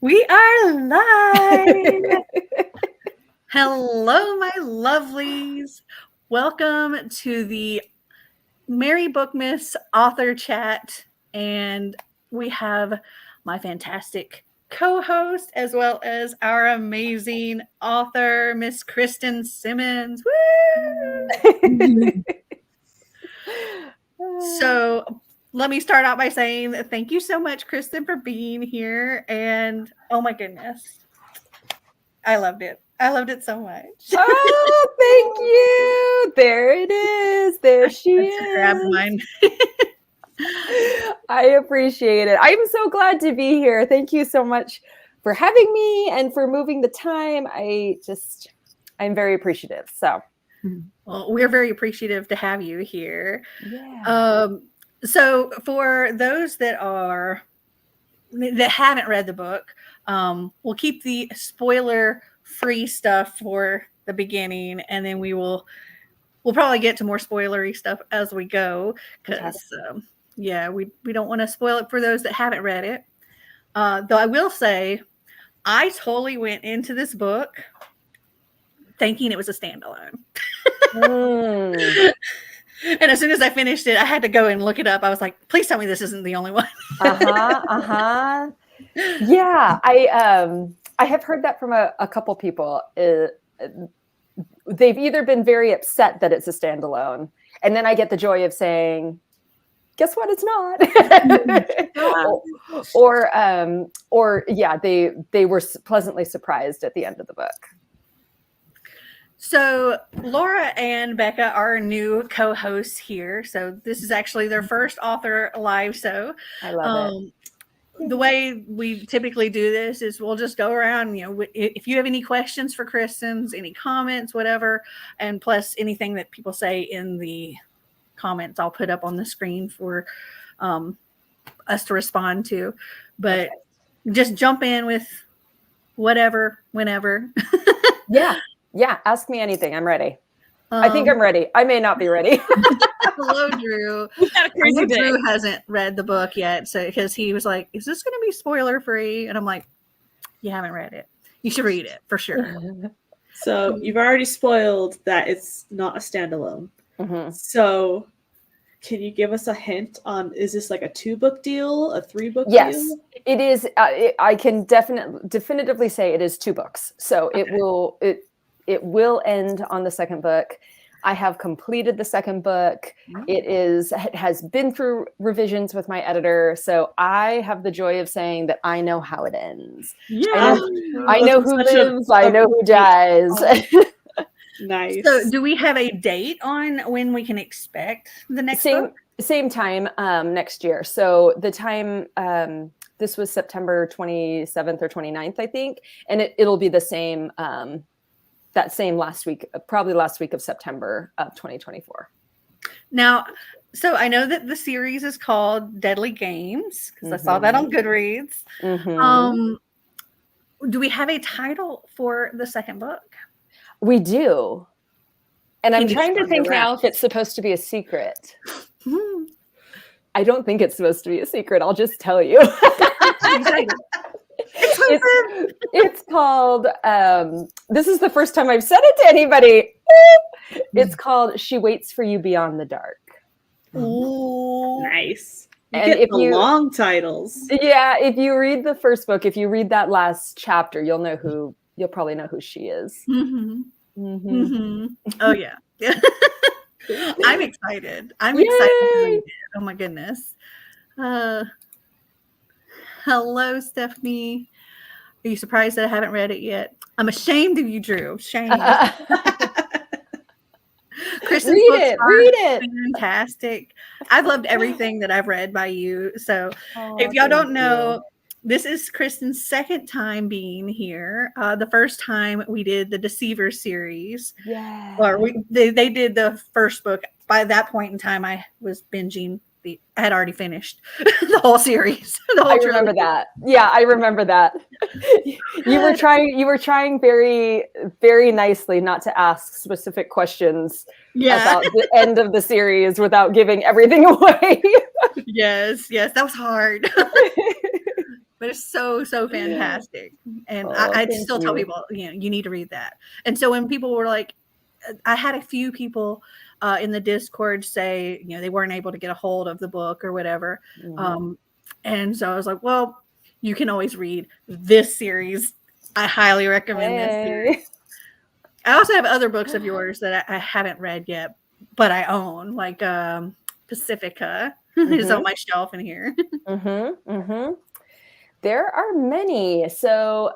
We are live. Hello, my lovelies. Welcome to the Merry Bookmas author chat. And we have my fantastic co-host as well as our amazing author, Miss Kristen Simmons. Woo! So let me start out by saying thank you so much, Kristen, for being here. And oh my goodness, I loved it. I loved it so much. Oh, thank you. There it is. There she is. Grabbed mine. I appreciate it. I'm so glad to be here. Thank you so much for having me and for moving the time. I'm very appreciative. So, well, we're very appreciative to have you here. yeah. So for those that haven't read the book, we'll keep the spoiler-free stuff for the beginning, and then we'll probably get to more spoilery stuff as we go, because we don't want to spoil it for those that haven't read it. Though I will say, I totally went into this book thinking it was a standalone. And as soon as I finished it, I had to go and look it up. I was like, please tell me this isn't the only one. Yeah, I have heard that from a couple people. They've either been very upset that it's a standalone, and then I get the joy of saying, guess what, it's not. or yeah, they were pleasantly surprised at the end of the book. So Laura and Becca are new co-hosts here. So this is actually their first author live show. I love it. The way we typically do this is we'll just go around, if you have any questions for Kristen's, any comments, whatever, and plus anything that people say in the comments, I'll put up on the screen for us to respond to. But just jump in with whatever, whenever. Yeah, ask me anything. I'm ready. I think I'm ready. I may not be ready. Hello, Drew. Drew hasn't read the book yet, so because he was like, "Is this going to be spoiler free?" And I'm like, "You haven't read it. You should read it for sure." So you've already spoiled that it's not a standalone. Mm-hmm. So can you give us a hint on, is this like a 2-book deal, a 3-book deal? Yes, it is. I can definitively say it is 2 books. So Okay. It will end on the second book. I have completed the second book. It has been through revisions with my editor. So I have the joy of saying that I know how it ends. Yeah. I know who lives. I know who dies. Nice. So do we have a date on when we can expect the next book? Same time next year. So the time, this was September 27th or 29th, I think. And it'll be the same, that same last week of September of 2024. Now, so I know that the series is called Deadly Games, because I saw that on Goodreads. Do we have a title for the second book? We do. And I'm trying to think now if it's supposed to be a secret. I don't think it's supposed to be a secret. I'll just tell you. It's called, this is the first time I've said it to anybody. It's called She Waits for You Beyond the Dark. Ooh, nice. And if you long titles. Yeah, if you read the first book, if you read that last chapter, you'll probably know who she is. Oh yeah. I'm excited. Excited. Oh my goodness. Hello, Stephanie. Are you surprised that I haven't read it yet? I'm ashamed of you, Drew. Shame. Kristen's read it. Fantastic. I've loved everything that I've read by you. So if y'all don't know, this is Kristen's second time being here. The first time we did the Deceiver series. Yeah. Or they did the first book. By that point in time, I was binging. I had already finished the whole series. I remember that. Yeah, I remember that. You were trying very, very nicely not to ask specific questions about the end of the series without giving everything away. Yes, that was hard. But they're so fantastic. And Oh, I thank still tell you. people, you need to read that. And so when people were like, I had a few people in the Discord say, they weren't able to get a hold of the book or whatever. Mhm. And so I was like, well, you can always read this series. I highly recommend this series. Hey. I also have other books of yours that I haven't read yet, but I own, like Pacifica is on my shelf in here. There are many. So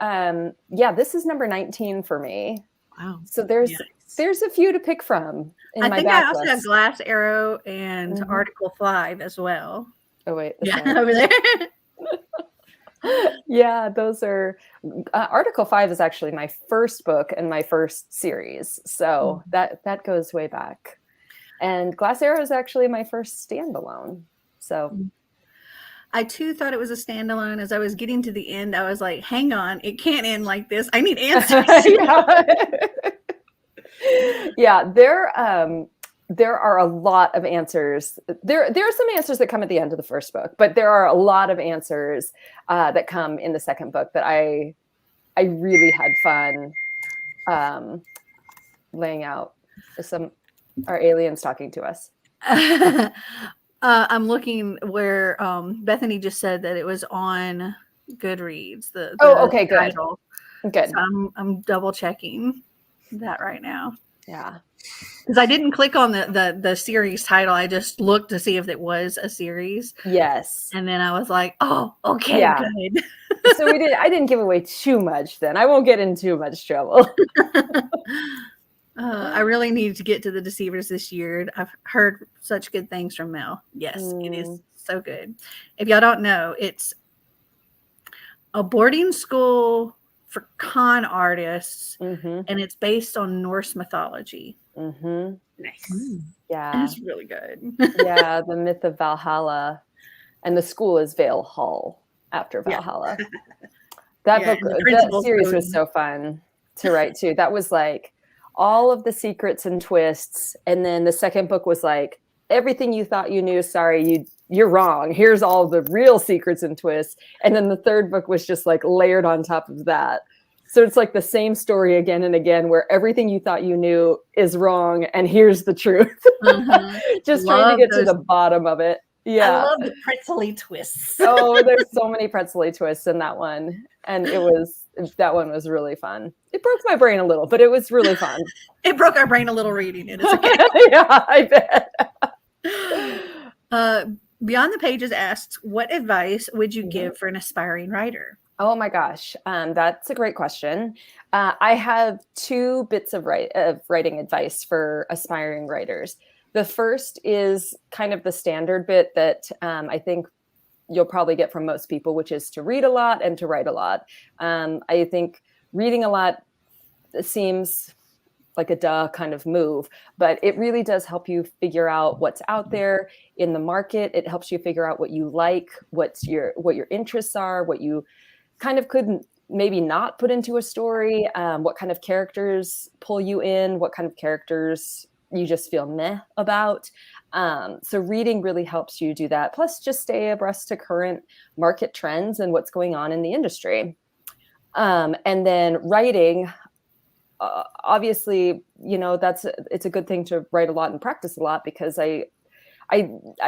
this is number 19 for me. Wow. So Yes. there's a few to pick from in I my think I also have backlist. Glass Arrow and Article 5 as well. Oh wait, Yeah, over there. Yeah, those are Article 5 is actually my first book and my first series. So that goes way back. And Glass Arrow is actually my first standalone. So I too thought it was a standalone. As I was getting to the end, I was like, hang on, it can't end like this. I need answers. Yeah, there are a lot of answers. There are some answers that come at the end of the first book, but there are a lot of answers that come in the second book that I really had fun laying out. Are aliens talking to us? I'm looking where Bethany just said that it was on Goodreads. The Okay, good. title. Good. So I'm double checking that right now. Yeah. Because I didn't click on the series title. I just looked to see if it was a series. Yes. And then I was like, oh, okay, Yeah. good. So I didn't give away too much then. I won't get in too much trouble. I really need to get to the Deceivers this year. I've heard such good things from Mel. Yes, it is so good. If y'all don't know, it's a boarding school for con artists, and it's based on Norse mythology. Nice. Yeah. And it's really good. Yeah, the myth of Valhalla. And the school is Vale Hall after Valhalla. That series was so fun to write too. That was like all of the secrets and twists. And then the second book was like everything you thought you knew. Sorry, you're wrong. Here's all the real secrets and twists. And then the third book was just like layered on top of that. So it's like the same story again and again, where everything you thought you knew is wrong. And here's the truth. Just trying to get to the bottom of it. Yeah. I love the pretzely twists. Oh, there's so many pretzely twists in that one. And that one was really fun. It broke my brain a little, but it was really fun. It broke our brain a little reading it. It's okay. Yeah, I bet. Beyond the Pages asks, what advice would you give for an aspiring writer? Oh my gosh, that's a great question. I have two bits of writing advice for aspiring writers. The first is kind of the standard bit that I think you'll probably get from most people, which is to read a lot and to write a lot. I think reading a lot seems like a duh kind of move, but it really does help you figure out what's out there in the market. It helps you figure out what you like, what your interests are, what you kind of could maybe not put into a story, what kind of characters pull you in, what kind of characters you just feel meh about. So reading really helps you do that. Plus just stay abreast to current market trends and what's going on in the industry. And then writing, obviously, it's a good thing to write a lot and practice a lot, because I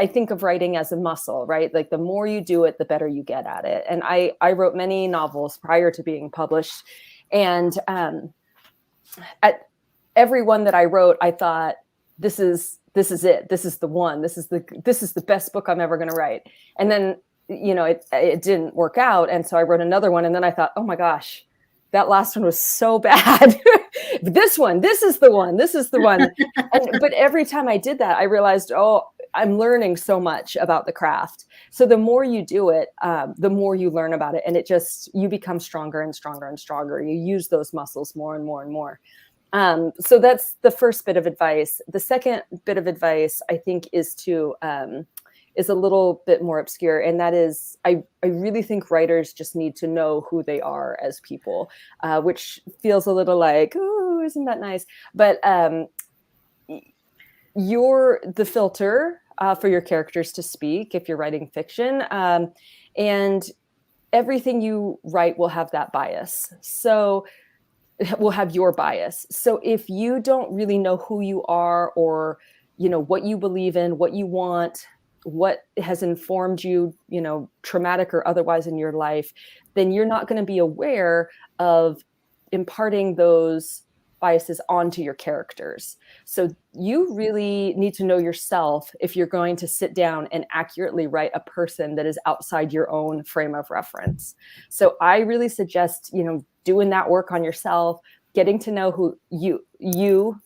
think of writing as a muscle, right? Like the more you do it, the better you get at it. And I wrote many novels prior to being published. And at every one that I wrote, I thought, this is it. This is the one. This is the best book I'm ever going to write. And then, it didn't work out. And so I wrote another one. And then I thought, oh my gosh, that last one was so bad. This is the one. But every time I did that, I realized, I'm learning so much about the craft. So the more you do it, the more you learn about it. And you become stronger and stronger and stronger. You use those muscles more and more and more. So that's the first bit of advice. The second bit of advice, I think, is a little bit more obscure. And that is, I really think writers just need to know who they are as people, which feels a little like, oh, isn't that nice? But you're the filter for your characters to speak if you're writing fiction. And everything you write will have that bias. So will have your bias. So if you don't really know who you are, or, what you believe in, what you want, what has informed you, traumatic or otherwise in your life, then you're not going to be aware of imparting those biases onto your characters. So you really need to know yourself if you're going to sit down and accurately write a person that is outside your own frame of reference. So I really suggest, doing that work on yourself, getting to know who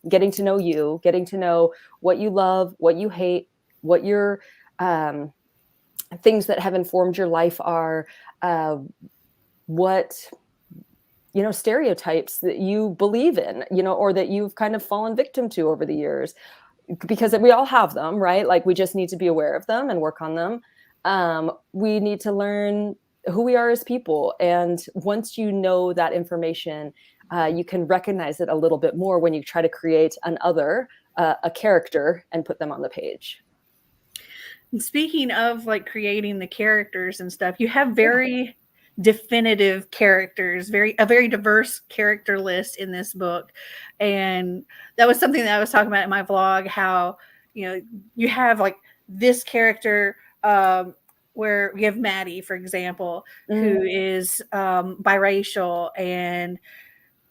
getting to know you, getting to know what you love, what you hate, what your things that have informed your life are, what stereotypes that you believe in, or that you've kind of fallen victim to over the years, because we all have them, right? Like, we just need to be aware of them and work on them. We need to learn who we are as people. And once you know that information, you can recognize it a little bit more when you try to create a character and put them on the page. And speaking of like creating the characters and stuff, you have very definitive characters, a very diverse character list in this book. And that was something that I was talking about in my vlog, how, you have like this character, where you have Maddie, for example, who is biracial, and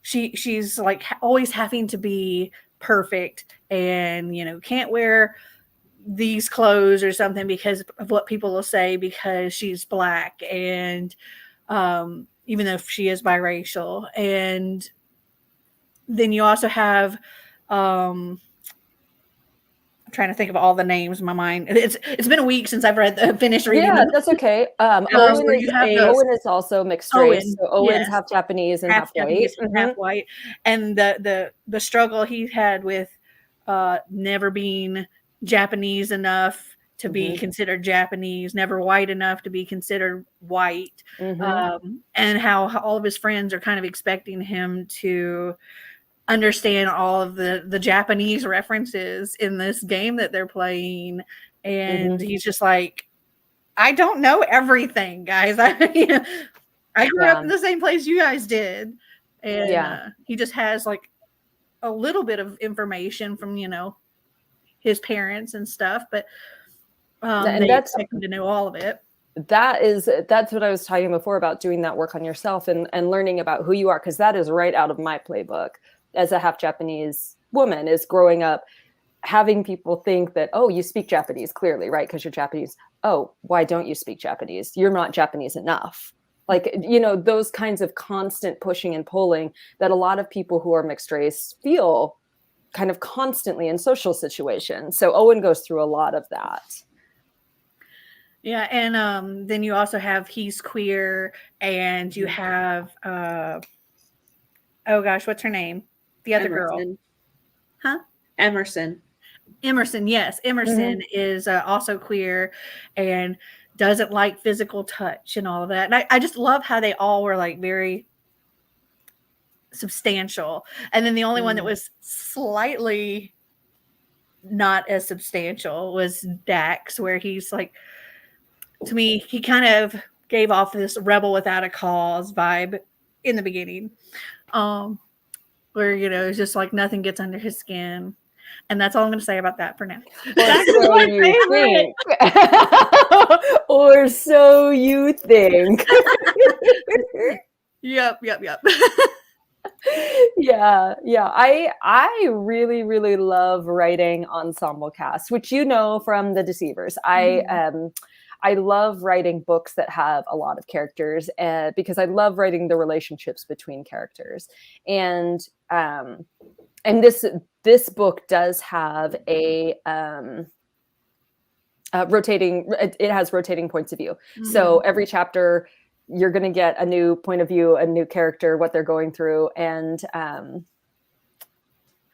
she's like always having to be perfect, and can't wear these clothes or something because of what people will say because she's Black, and even though she is biracial. And then you also have I'm trying to think of all the names in my mind. It's been a week since I've finished reading. Yeah, that's okay. Owen is also mixed race. So Owen's half Japanese and half white. Half white. And the struggle he had with never being Japanese enough to be considered Japanese, never white enough to be considered white, and how all of his friends are kind of expecting him to understand all of the Japanese references in this game that they're playing. And he's just like, I don't know everything, guys. I grew up in the same place you guys did. And he just has like a little bit of information from, his parents and stuff, but they expect him to know all of it. That's what I was talking before about, doing that work on yourself and learning about who you are, because that is right out of my playbook as a half Japanese woman, is growing up having people think that, oh, you speak Japanese, clearly, right? Because you're Japanese. Oh, why don't you speak Japanese? You're not Japanese enough. Like, those kinds of constant pushing and pulling that a lot of people who are mixed race feel kind of constantly in social situations. So Owen goes through a lot of that. Yeah, and then you also have he's queer, and you have oh gosh, what's her name? The other girl. Huh? Emerson. Yes. Emerson is also queer and doesn't like physical touch and all of that. And I just love how they all were like very substantial. And then the only one that was slightly not as substantial was Dax, where he's like, to me, he kind of gave off this rebel without a cause vibe in the beginning. Where, it's just like nothing gets under his skin. And that's all I'm going to say about that for now. That's my favorite. Or so you think. Yep. Yeah. I really, really love writing ensemble casts, which from The Deceivers. I love writing books that have a lot of characters, because I love writing the relationships between characters. And this book does have a rotating. It has rotating points of view. So every chapter, you're going to get a new point of view, a new character, what they're going through, and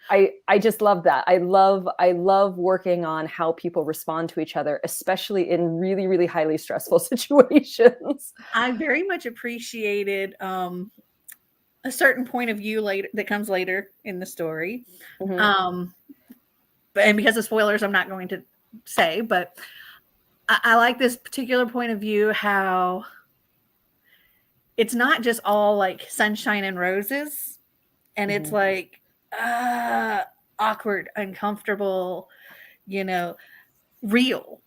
I just love that. I love working on how people respond to each other, especially in really, really highly stressful situations. I very much appreciated a certain point of view that comes later in the story. And because of spoilers, I'm not going to say, but I like this particular point of view, how it's not just all like sunshine and roses, and it's like awkward, uncomfortable, you know, real.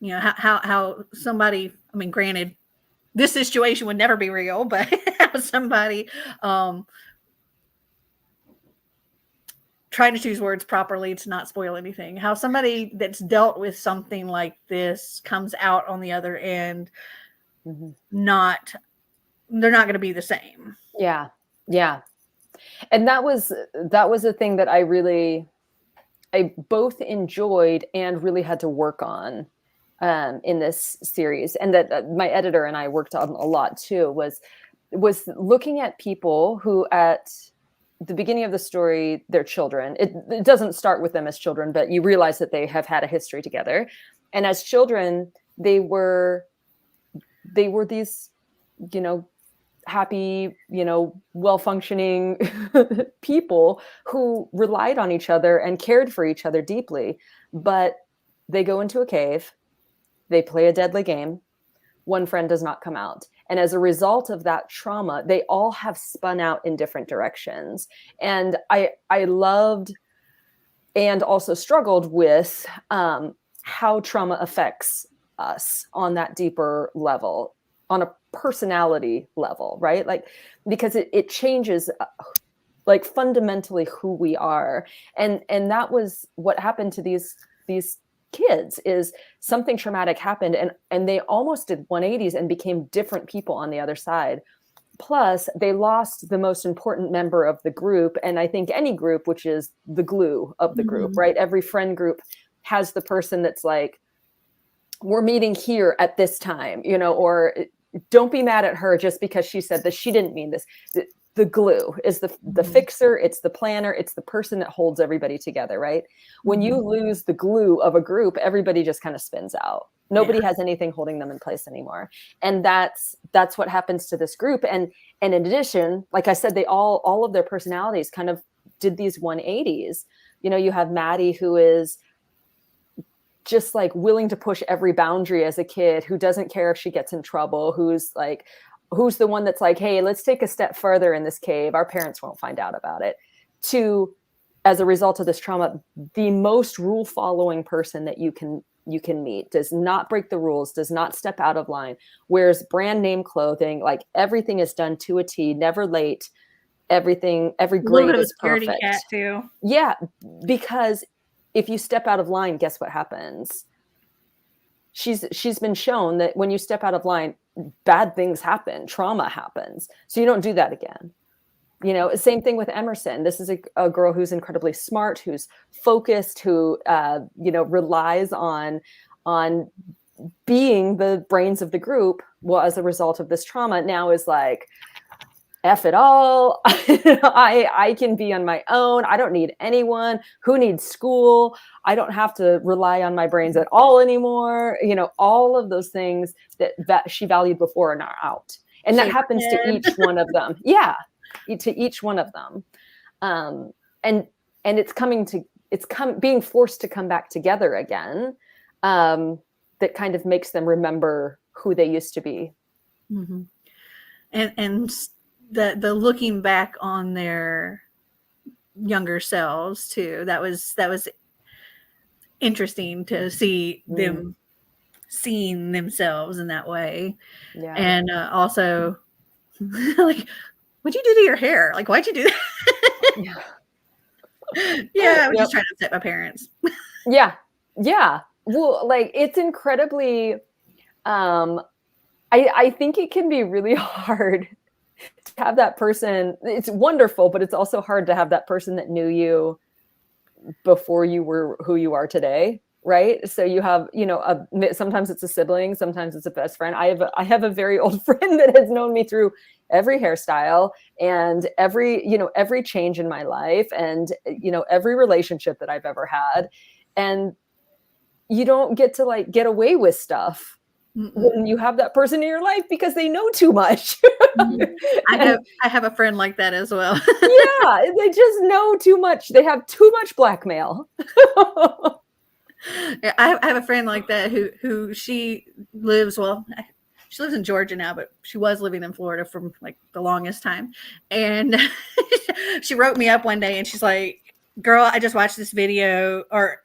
You know, how somebody, I mean, granted, this situation would never be real, but how somebody trying to choose words properly to not spoil anything, how somebody that's dealt with something like this comes out on the other end, they're not going to be the same. Yeah. Yeah. And that was a thing that I both enjoyed and really had to work on in this series, and that my editor and I worked on a lot too, was looking at people who at the beginning of the story, they're children. It doesn't start with them as children, but you realize that they have had a history together. And as children, they were these, you know, happy, you know, well-functioning people who relied on each other and cared for each other deeply. But they go into a cave, they play a deadly game, one friend does not come out. And as a result of that trauma, they all have spun out in different directions. And I loved and also struggled with how trauma affects us on that deeper level, on a personality level, right? Like, because it changes like fundamentally who we are. And that was what happened to these kids, is something traumatic happened and they almost did 180s and became different people on the other side. Plus they lost the most important member of the group. And I think any group, which is the glue of the group, right? Every friend group has the person that's like, we're meeting here at this time, you know, or don't be mad at her just because she said this. She didn't mean this. The glue is the fixer. It's the planner. It's the person that holds everybody together, right? When you lose the glue of a group, everybody just kind of spins out. Nobody has anything holding them in place anymore. And that's what happens to this group. And in addition, like I said, they all of their personalities kind of did these 180s. You know, you have Maddie, who is just like willing to push every boundary as a kid, who doesn't care if she gets in trouble, who's the one that's like, hey, let's take a step further in this cave. Our parents won't find out about it. To, as a result of this trauma, the most rule following person that you can meet, does not break the rules, does not step out of line, wears brand name clothing, like everything is done to a T, never late, everything, every grade is perfect. Cat too. Yeah, because if you step out of line, guess what happens? She's been shown that when you step out of line, bad things happen, trauma happens. So you don't do that again. You know, same thing with Emerson. This is a girl who's incredibly smart, who's focused, who, you know, relies on being the brains of the group. Well, as a result of this trauma, now is like, F it all. I can be on my own. I don't need anyone. Who needs school? I don't have to rely on my brains at all anymore. You know, all of those things that she valued before are now out. And that happens to each one of them. Yeah, to each one of them. And it's being forced to come back together again. That kind of makes them remember who they used to be. Mm-hmm. And the looking back on their younger selves too, that was interesting to see them seeing themselves in that way. Yeah. And also like, what'd you do to your hair? Like, why'd you do that? Yeah, I was just trying to upset my parents. Yeah Well, like, it's incredibly I think it can be really hard to have that person. It's wonderful, but it's also hard to have that person that knew you before you were who you are today, right? So you have, you know, sometimes it's a sibling, sometimes it's a best friend. I have a very old friend that has known me through every hairstyle and every change in my life, and, you know, every relationship that I've ever had. And you don't get to like get away with stuff when you have that person in your life, because they know too much. I have a friend like that as well. Yeah, they just know too much. They have too much blackmail. Yeah, I have a friend like that who she lives, well, she lives in Georgia now, but she was living in Florida for like the longest time. And she wrote me up one day and she's like, girl, I just watched this video, or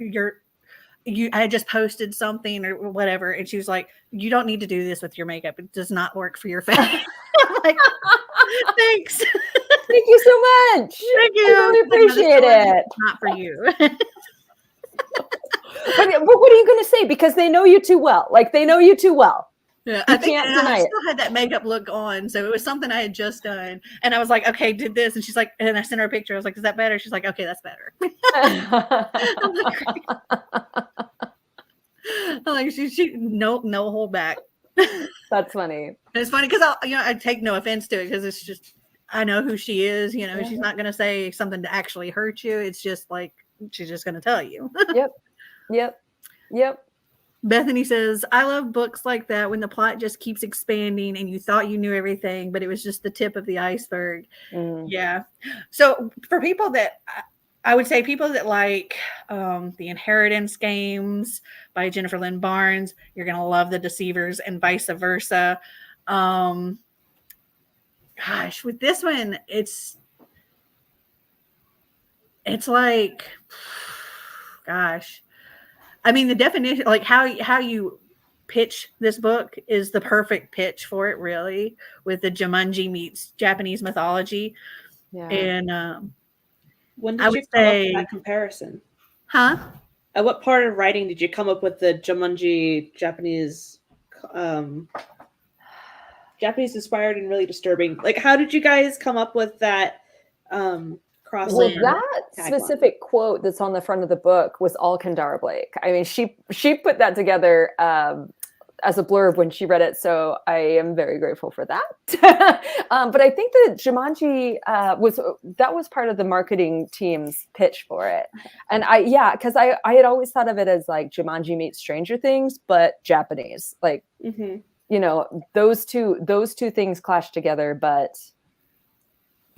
I just posted something or whatever. And she was like, you don't need to do this with your makeup. It does not work for your face. I'm like, thanks. Thank you so much. Thank you. I really appreciate it. Not for you. But what are you going to say? Because they know you too well. Like, they know you too well. Yeah, You I think can't I deny still had that makeup look on, so it was something I had just done, and I was like, "Okay, did this," and she's like, and I sent her a picture. I was like, "Is that better?" She's like, "Okay, that's better." I'm like, she no hold back. That's funny. And it's funny because I take no offense to it because it's just I know who she is. She's not going to say something to actually hurt you. It's just like she's just going to tell you. Yep. Bethany says, I love books like that when the plot just keeps expanding and you thought you knew everything, but it was just the tip of the iceberg. Yeah. So for people that I would say people that like the Inheritance Games by Jennifer Lynn Barnes, you're going to love The Deceivers and vice versa. Gosh, with this one, it's like, gosh. I mean, the definition, like how you pitch this book is the perfect pitch for it, really, with the Jumanji meets Japanese mythology. Yeah. And when did you come up with that comparison? Huh? At what part of writing did you come up with the Jumanji Japanese inspired and really disturbing? Like, how did you guys come up with that cross? Well, that specific quote that's on the front of the book was all Kendara Blake. I mean, she put that together as a blurb when she read it, so I am very grateful for that. But I think that Jumanji was part of the marketing team's pitch for it, and because I had always thought of it as like Jumanji meets Stranger Things, but Japanese. Like, those two things clash together, but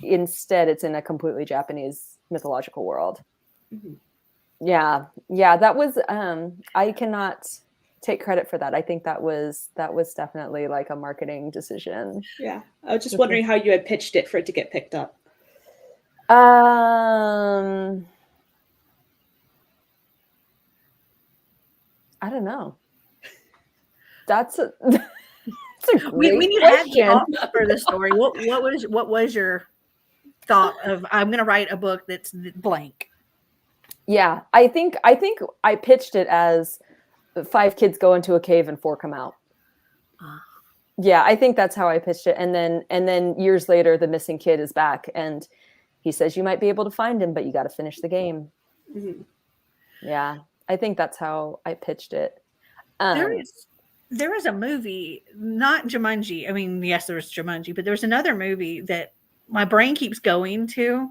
instead it's in a completely Japanese mythological world. Yeah, that was I cannot take credit for that. I think that was definitely like a marketing decision. Yeah, I was just wondering how you had pitched it for it to get picked up. I don't know. That's a great when you question. had thoughts for the story, what was your thought of I'm going to write a book that's blank? Yeah, I think I pitched it as 5 kids go into a cave and 4 come out. Yeah, I think that's how I pitched it. And then years later, the missing kid is back, and he says you might be able to find him, but you got to finish the game. Yeah, I think that's how I pitched it. There was a movie, not Jumanji. I mean, yes, there was Jumanji, but there was another movie that my brain keeps going to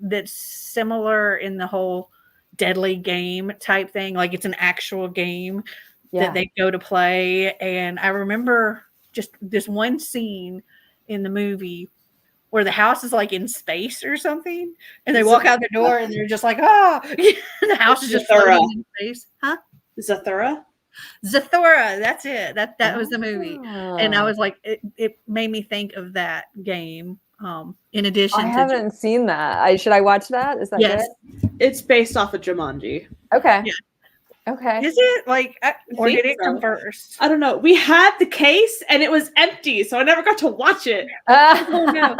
that's similar in the whole deadly game type thing. Like it's an actual game that they go to play. And I remember just this one scene in the movie where the house is like in space or something. And they walk out the door and they're just like, the house is just floating in space. Huh? Zathura, that's it. That was the movie. And I was like, it made me think of that game. In addition, I haven't seen that. Should I watch that? Is that good? It's based off of Jumanji. Okay. Yeah. Okay. Is it like, or did it come first? I don't know. We had the case and it was empty, so I never got to watch it. Oh no.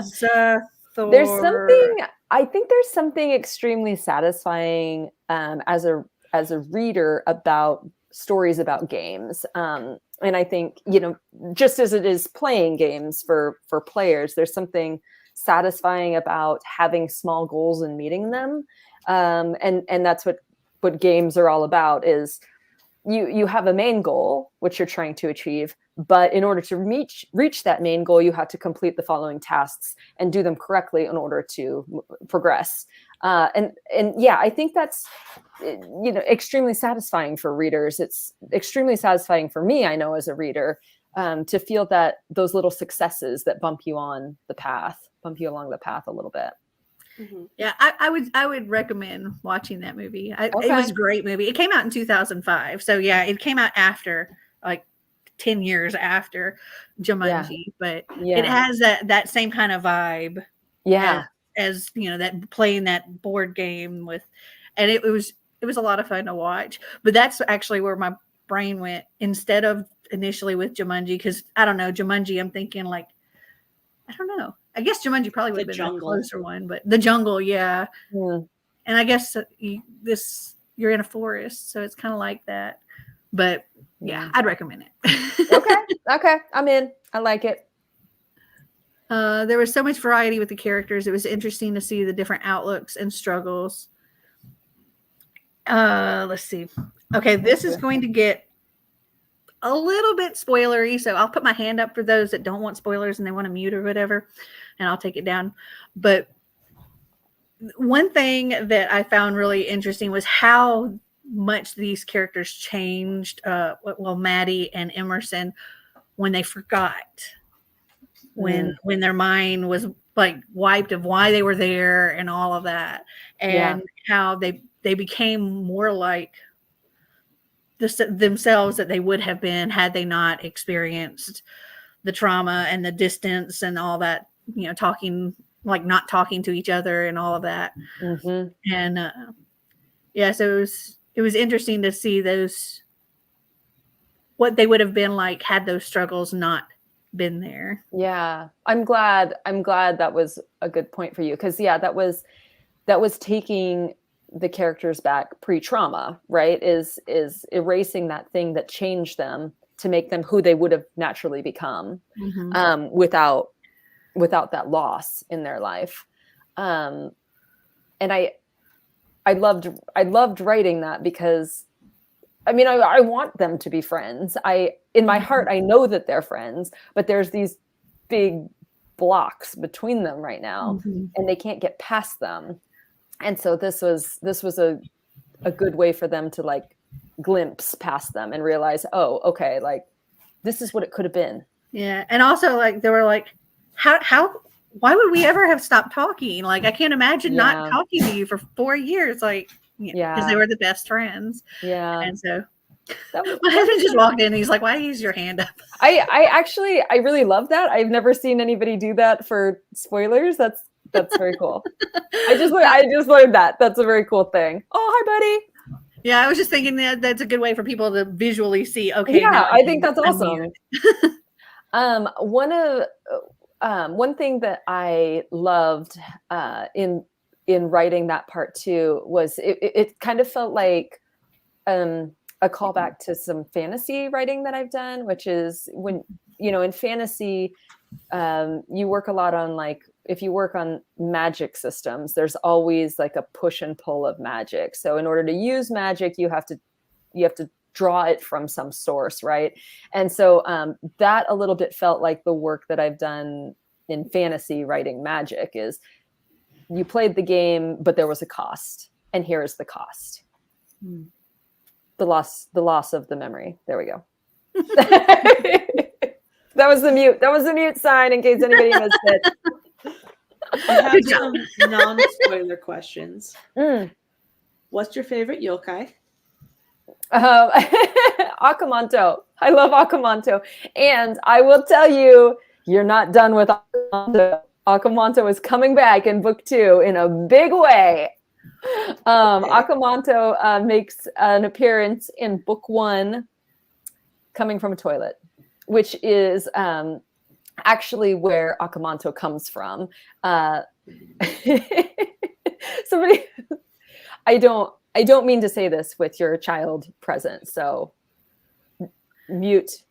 Zathura. There's something. I think there's something extremely satisfying as a reader about stories about games. And I think, just as it is playing games for players, there's something satisfying about having small goals and meeting them. And that's what games are all about is you have a main goal, which you're trying to achieve. But in order to reach that main goal, you have to complete the following tasks and do them correctly in order to progress. And I think that's, extremely satisfying for readers. It's extremely satisfying for me, I know, as a reader, to feel that those little successes that bump you along the path a little bit. Yeah, I would recommend watching that movie. It was a great movie. It came out in 2005. So yeah, it came out after like 10 years after Jumanji, but Yeah. it has that same kind of vibe. Yeah. As you know, that playing that board game with, and it was a lot of fun to watch. But that's actually where my brain went instead of initially with Jumanji, because I don't know, Jumanji, I'm thinking like, I don't know. I guess Jumanji probably would have been the closer one, but the jungle, yeah. Mm. And I guess you're in a forest, so it's kind of like that. But yeah, I'd recommend it. Okay, I'm in. I like it. There was so much variety with the characters. It was interesting to see the different outlooks and struggles. Let's see. Okay, this is going to get a little bit spoilery, so I'll put my hand up for those that don't want spoilers and they want to mute or whatever, and I'll take it down. But one thing that I found really interesting was how much these characters changed. Maddie and Emerson, when they forgot, when their mind was like wiped of why they were there and all of that, and how they became more like themselves that they would have been had they not experienced the trauma and the distance and all that, you know, talking, like not talking to each other and all of that. Mm-hmm. And so it was interesting to see those, what they would have been like had those struggles not been there. Yeah, I'm glad that was a good point for you, because that was taking the characters back pre-trauma, right? Is erasing that thing that changed them to make them who they would have naturally become, without that loss in their life. And I loved writing that, because I mean, I want them to be friends. In my heart, I know that they're friends, but there's these big blocks between them right now, and they can't get past them. And so this was a good way for them to like glimpse past them and realize, oh, okay, like this is what it could have been. Yeah. And also like, they were like, why would we ever have stopped talking? Like, I can't imagine not talking to you for 4 years. Like, because they were the best friends. Yeah. And so my husband just walked in and he's like, why do you use your hand up? I really love that. I've never seen anybody do that for spoilers. That's very cool. I just learned that. That's a very cool thing. Oh, hi, buddy. Yeah, I was just thinking that that's a good way for people to visually see. Okay, yeah, I think that's awesome. One thing that I loved in writing that part too was it kind of felt like a callback to some fantasy writing that I've done, which is when, you know, in fantasy, you work a lot on, like, if you work on magic systems, there's always like a push and pull of magic. So in order to use magic, you have to draw it from some source, right? And so that a little bit felt like the work that I've done in fantasy writing magic is you played the game, but there was a cost, and here is the cost. The loss of the memory. There we go. That was the mute sign in case anybody missed it. I have some non-spoiler questions. What's your favorite yokai? Akamanto. I love Akamanto. And I will tell you, you're not done with Akamanto. Akamanto is coming back in book 2 in a big way. Akamanto makes an appearance in book 1, coming from a toilet, which is actually where Akamanto comes from. Somebody, I don't mean to say this with your child present, so mute.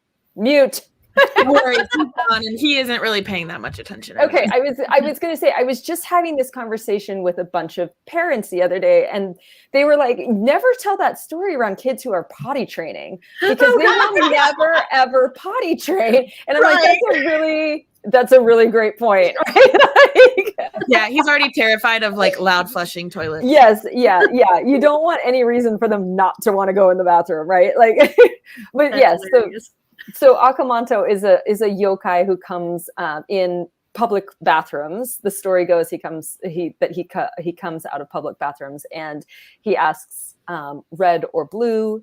Don't worry, he's gone, and he isn't really paying that much attention. Okay, I was going to say, I was just having this conversation with a bunch of parents the other day, and they were like, never tell that story around kids who are potty training, because they will never ever potty train. And I'm like, that's a really great point. Right? Yeah, he's already terrified of like loud flushing toilets. Yes, yeah. You don't want any reason for them not to want to go in the bathroom, right? Like, but yes. So Akamanto is a yokai who comes in public bathrooms. The story goes he comes out of public bathrooms, and he asks red or blue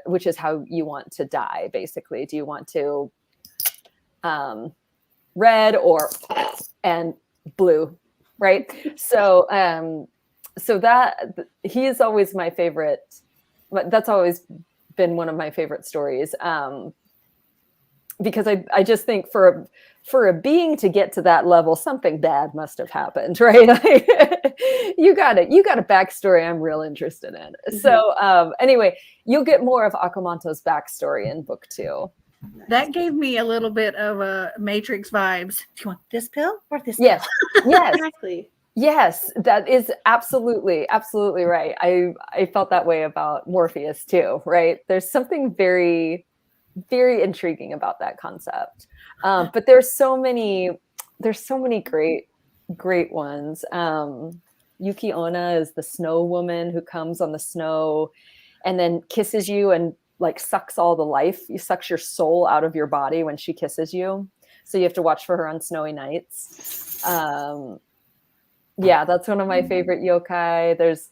which is how you want to die, basically. Do you want to red or and blue, right? So that he is always my favorite. That's always been one of my favorite stories, because I just think for a being to get to that level, something bad must have happened, right? Like, you got a backstory I'm real interested in. Mm-hmm. So anyway, you'll get more of Akamanto's backstory in book 2. That gave me a little bit of Matrix vibes. Do you want this pill or this pill? Yes, exactly. Yes, that is absolutely right. I felt that way about Morpheus too, right? There's something very, very intriguing about that concept. But there's so many great ones. Yuki Onna is the snow woman who comes on the snow and then kisses you and like sucks all the life. You sucks your soul out of your body when she kisses you. So you have to watch for her on snowy nights. Yeah, that's one of my favorite yokai. There's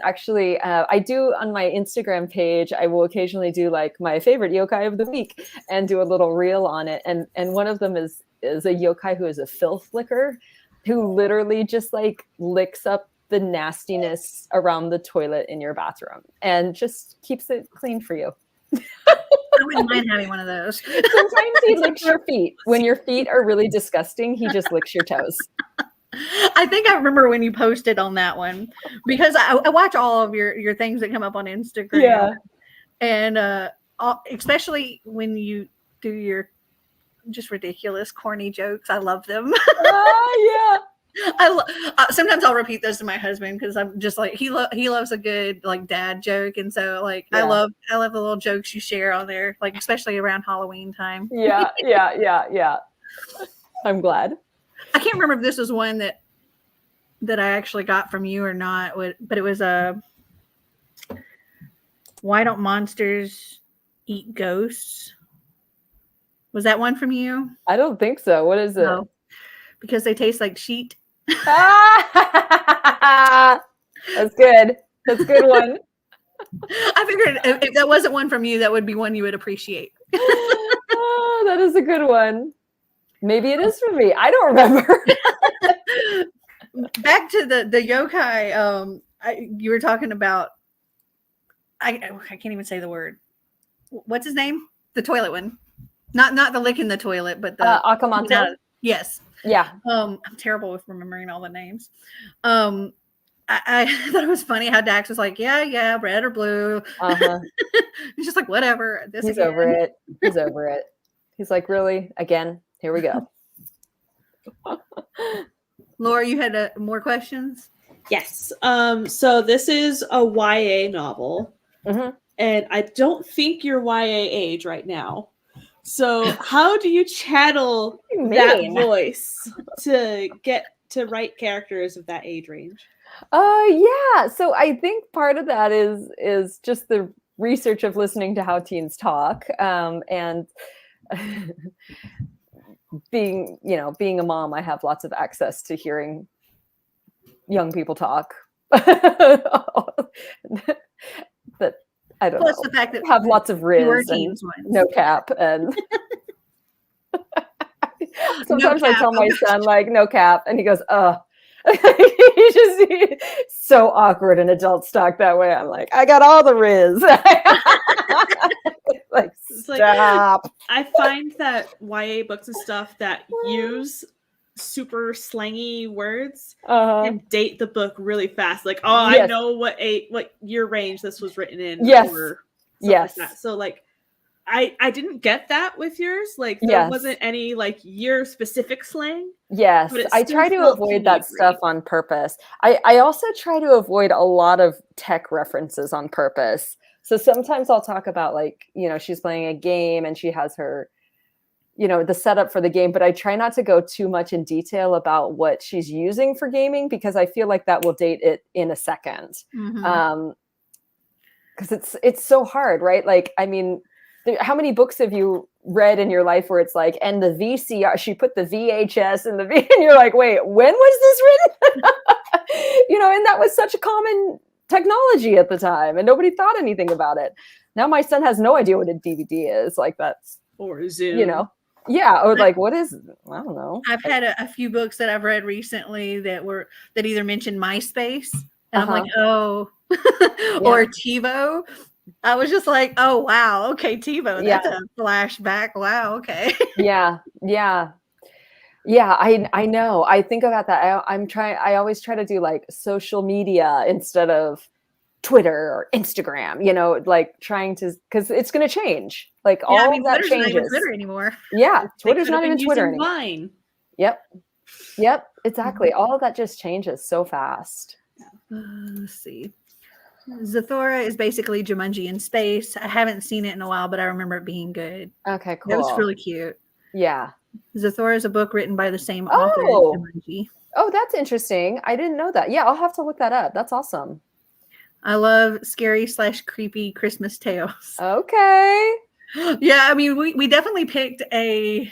actually, I do on my Instagram page, I will occasionally do like my favorite yokai of the week and do a little reel on it. And one of them is a yokai who is a filth licker, who literally just like licks up the nastiness around the toilet in your bathroom and just keeps it clean for you. I wouldn't mind having one of those. Sometimes he licks your feet. When your feet are really disgusting, he just licks your toes. I think I remember when you posted on that one, because I watch all of your things that come up on Instagram. Yeah. And especially when you do your just ridiculous, corny jokes. I love them. Yeah. Sometimes I'll repeat those to my husband because I'm just like he loves a good like dad joke, and so like I love the little jokes you share on there, like especially around Halloween time. Yeah. I'm glad. I can't remember if this was one that I actually got from you or not, but it was why don't monsters eat ghosts? Was that one from you? I don't think so. What is it? No, because they taste like sheet. That's good. That's a good one. I figured if that wasn't one from you, that would be one you would appreciate. Oh, that is a good one. Maybe it is for me. I don't remember. Back to the yokai. You were talking about. I can't even say the word. What's his name? The toilet one. Not the lick in the toilet, but the Akamanto. Yes. Yeah. I'm terrible with remembering all the names. I thought it was funny how Dax was like, yeah, red or blue. Uh-huh. He's just like, whatever. He's over it. He's like, really? Again? Here we go. Laura, you had more questions? Yes. So this is a YA novel, and I don't think you're YA age right now. So how do you channel that voice to get to write characters of that age range? Yeah. So I think part of that is just the research of listening to how teens talk, and being a mom, I have lots of access to hearing young people talk. That I don't know. The fact that have lots of riz and no cap, and sometimes I tell my son like no cap, and he goes, he's so awkward in adult talk that way. I'm like, I got all the riz. Like, stop. I find that YA books and stuff that use super slangy words and date the book really fast. Like, I know what year range this was written in. Yes. Or yes. Like that. So like, I didn't get that with yours. Like there wasn't any like year specific slang. Yes, I try to avoid that stuff on purpose. I also try to avoid a lot of tech references on purpose. So sometimes I'll talk about like, she's playing a game and she has her, the setup for the game, but I try not to go too much in detail about what she's using for gaming because I feel like that will date it in a second. Because it's so hard, right? Like, I mean, how many books have you read in your life where it's like, and the VCR, she put the VHS in the V, and you're like, wait, when was this written? And that was such a common technology at the time, and nobody thought anything about it. Now my son has no idea what a DVD is. Like that's, Or Zoom. you know, yeah, or like what is? I don't know. I've had a few books that I've read recently that either mentioned MySpace, and I'm like, oh, or TiVo. I was just like, oh wow, okay, TiVo, that's a flashback. Wow, okay. Yeah. I know. I think about that. I always try to do like social media instead of Twitter or Instagram, you know, like trying to, because it's going to change. Like all of that Twitter's changes. not even Twitter anymore. Yeah, Twitter's not even Twitter anymore. Vine. Yep, exactly. All of that just changes so fast. Let's see. Zathura is basically Jumanji in space. I haven't seen it in a while, but I remember it being good. Okay, cool. It was really cute. Yeah. Zathura is a book written by the same author as Jumanji. Oh, that's interesting. I didn't know that. Yeah, I'll have to look that up. That's awesome. I love scary/creepy Christmas tales. Okay. Yeah, I mean, we definitely picked a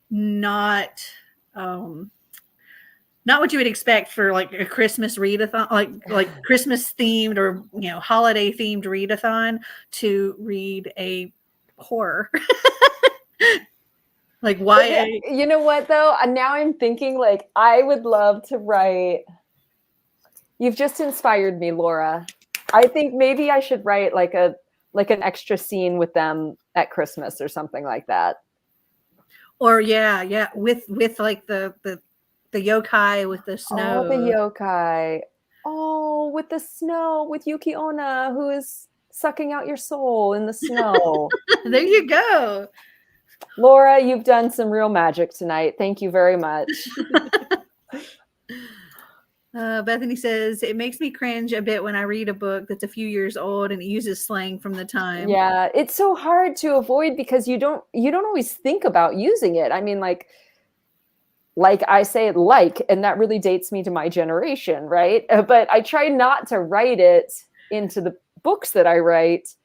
not what you would expect for like a Christmas readathon, like Christmas themed or holiday themed readathon, to read a horror. Like YA. You know what though? Now I'm thinking like I would love to write. You've just inspired me, Laura. I think maybe I should write like an extra scene with them at Christmas or something like that. Or with like the yokai with the snow. Oh, the yokai. Oh, with the snow, with Yuki Onna, who is sucking out your soul in the snow. There you go. Laura, you've done some real magic tonight. Thank you very much. Bethany says, it makes me cringe a bit when I read a book that's a few years old and it uses slang from the time. Yeah, it's so hard to avoid because you don't always think about using it. I mean, like I say and that really dates me to my generation, right? But I try not to write it into the books that I write.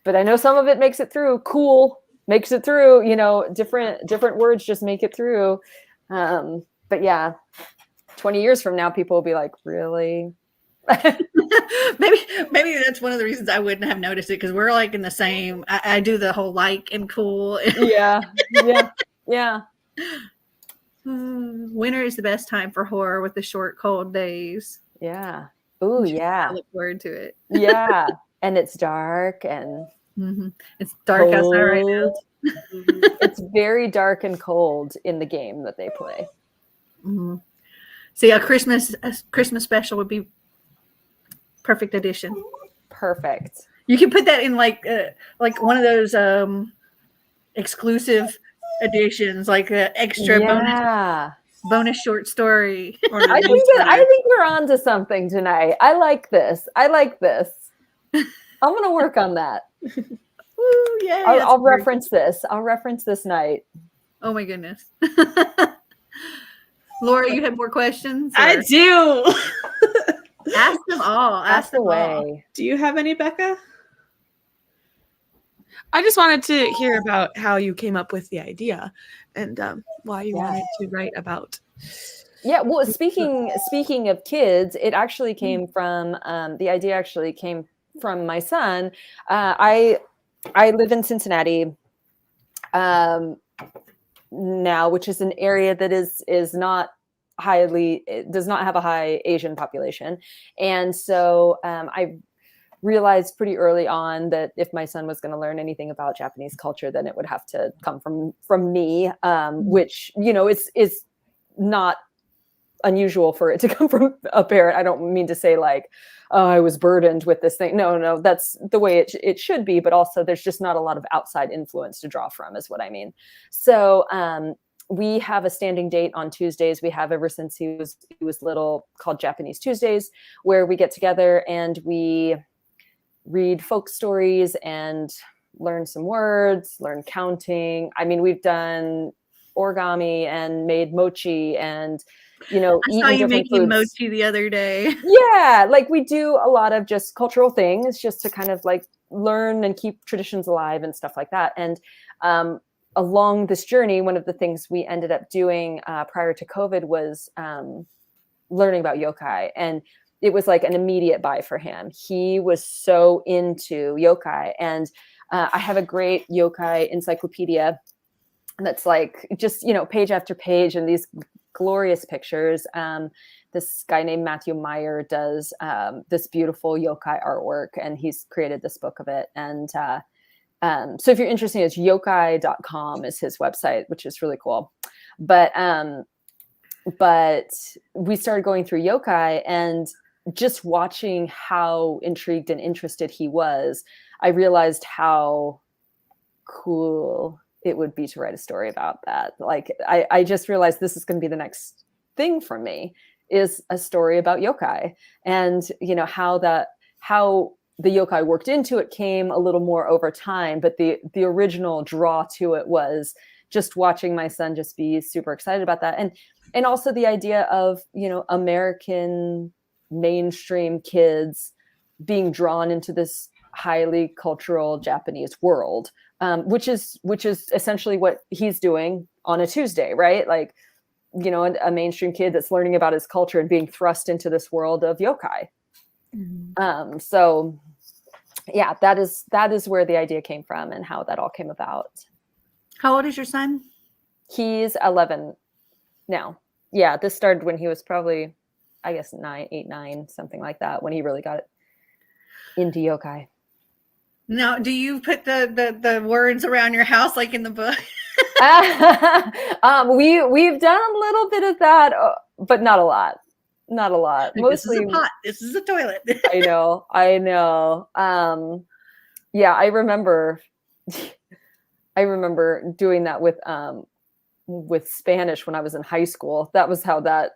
But I know some of it makes it through. Cool. Makes it through, different words just make it through. But yeah, 20 years from now, people will be like, really? maybe that's one of the reasons I wouldn't have noticed it, because we're like in the same, I do the whole like and cool. Yeah. Winter is the best time for horror with the short, cold days. Yeah. Ooh, yeah. I look forward to it. Yeah. And it's dark and it's dark outside right now. It's very dark and cold in the game that they play. See, a Christmas special would be perfect addition. Perfect. You can put that in like one of those exclusive editions, like the extra bonus short story. I think we're on to something tonight. I like this. I'm gonna work on that. Ooh, yeah. I'll reference this. I'll reference this night. Oh my goodness. Laura, you have more questions? I do. Ask them all. Ask them away. all. Do you have any, Becca? I just wanted to hear about how you came up with the idea and why you wanted to write about. Yeah, well, speaking of kids, it actually came from the idea actually came from my son. I live in Cincinnati now, which is an area that is not it does not have a high Asian population. And so I realized pretty early on that if my son was going to learn anything about Japanese culture, then it would have to come from me, which, is not unusual for it to come from a parent. I don't mean to say like, oh, I was burdened with this thing. No, that's the way it should be. But also there's just not a lot of outside influence to draw from is what I mean. So we have a standing date on Tuesdays. We have ever since he was little, called Japanese Tuesdays, where we get together and we read folk stories and learn some words, learn counting. I mean, we've done origami and made mochi and, I saw you making foods. mochi the other day. Yeah, like we do a lot of just cultural things just to kind of like learn and keep traditions alive and stuff like that. And along this journey, one of the things we ended up doing prior to COVID was learning about yokai. And it was like an immediate buy for him. He was so into yokai, and I have a great yokai encyclopedia that's like just, you know, page after page and these glorious pictures. This guy named Matthew Meyer does this beautiful yokai artwork, and he's created this book of it. And so if you're interested, it's yokai.com is his website, which is really cool. But we started going through yokai, and just watching how intrigued and interested he was, I realized how cool it would be to write a story about that. Like, I just realized this is going to be the next thing for me, is a story about yokai, and, you know, how the yokai worked into it came a little more over time. But the original draw to it was just watching my son just be super excited about that. And also the idea of, you know, American mainstream kids being drawn into this highly cultural Japanese world, which is essentially what he's doing on a Tuesday, right? Like, you know, a mainstream kid that's learning about his culture and being thrust into this world of yokai. Mm-hmm. So yeah, that is where the idea came from and how that all came about. How old is your son? He's 11 now. Yeah, this started when he was probably, I guess, 8, 9, something like that, when he really got into yokai. Now, do you put the words around your house like in the book? We've done a little bit of that, but not a lot. Not a lot. Like, mostly, this is a pot. This is a toilet. I know. Yeah, I remember doing that with Spanish when I was in high school. That was how that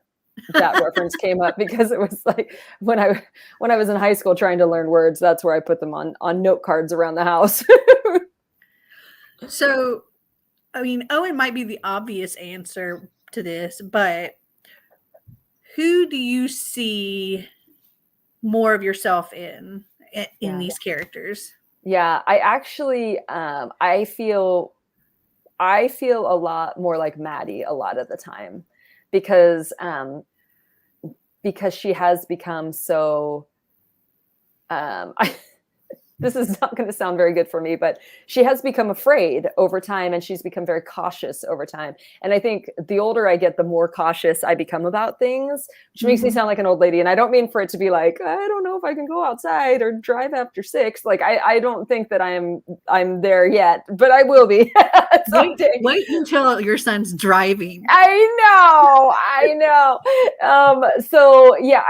reference came up, because it was like when I was in high school trying to learn words, that's where I put them on note cards around the house. So, I mean, Owen might be the obvious answer to this, but who do you see more of yourself in these characters? Yeah, I actually, I feel a lot more like Maddie a lot of the time, because she has become so, this is not going to sound very good for me, but she has become afraid over time, and she's become very cautious over time. And I think the older I get, the more cautious I become about things, which makes me sound like an old lady. And I don't mean for it to be like, I don't know if I can go outside or drive after 6. Like, I don't think that I'm there yet, but I will be. Wait until your son's driving. I know. So yeah,